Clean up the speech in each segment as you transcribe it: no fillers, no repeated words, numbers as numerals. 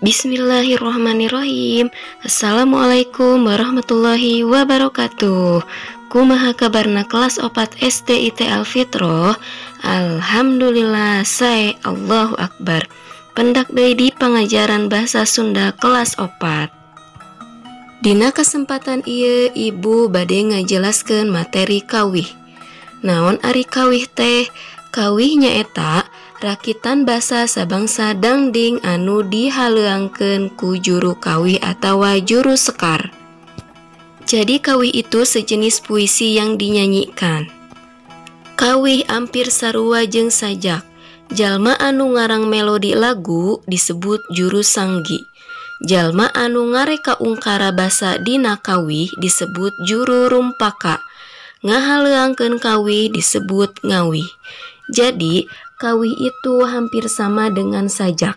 Bismillahirrahmanirrahim. Assalamualaikum warahmatullahi wabarakatuh. Kumaha kabarna kelas opat STIT Alfitroh. Alhamdulillah sae Allahu Akbar. Pendak deui di pengajaran bahasa Sunda kelas opat. Dina kesempatan ieu ibu bade ngajelaskeun materi kawih. Naon ari kawih teh? Kawih nyaeta rakitan basa sabangsa dangding anu dihaleuangkeun ku juru kawih atawa juru sekar. Jadi kawih itu sejenis puisi yang dinyanyikan. Kawih ampir sarua jeung sajak. Jalma anu ngarang melodi lagu disebut juru sanggi. Jalma anu ngareka ungkara basa dina kawih disebut juru rumpaka. Ngahaleuangkeun kawih disebut ngawih. Jadi kawih itu hampir sama dengan sajak.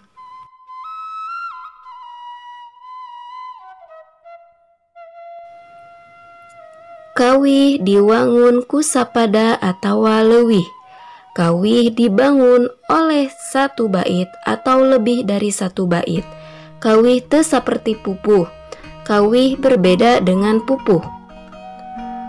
Kawih diwangun ku sapada atawa leuwih. Kawih dibangun oleh satu bait atau lebih dari satu bait. Kawih teu saperti pupuh. Kawih berbeda dengan pupuh.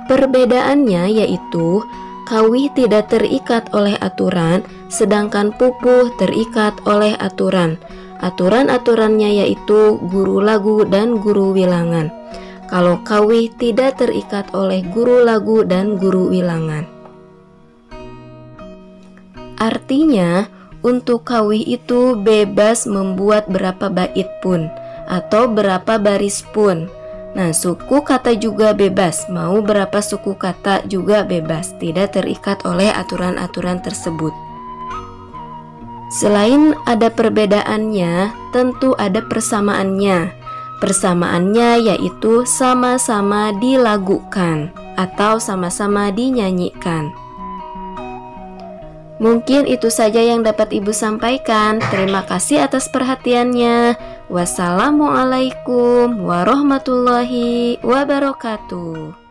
Perbedaannya yaitu kawih tidak terikat oleh aturan, sedangkan pupuh terikat oleh aturan. Aturan-aturannya yaitu guru lagu dan guru wilangan. Kalau kawih tidak terikat oleh guru lagu dan guru wilangan. Artinya, untuk kawih itu bebas membuat berapa bait pun atau berapa baris pun. Nah, suku kata juga bebas, mau berapa suku kata juga bebas, tidak terikat oleh aturan-aturan tersebut. Selain ada perbedaannya, tentu ada persamaannya. Persamaannya yaitu sama-sama dilagukan atau sama-sama dinyanyikan. Mungkin itu saja yang dapat Ibu sampaikan. Terima kasih atas perhatiannya. Wassalamualaikum warahmatullahi wabarakatuh.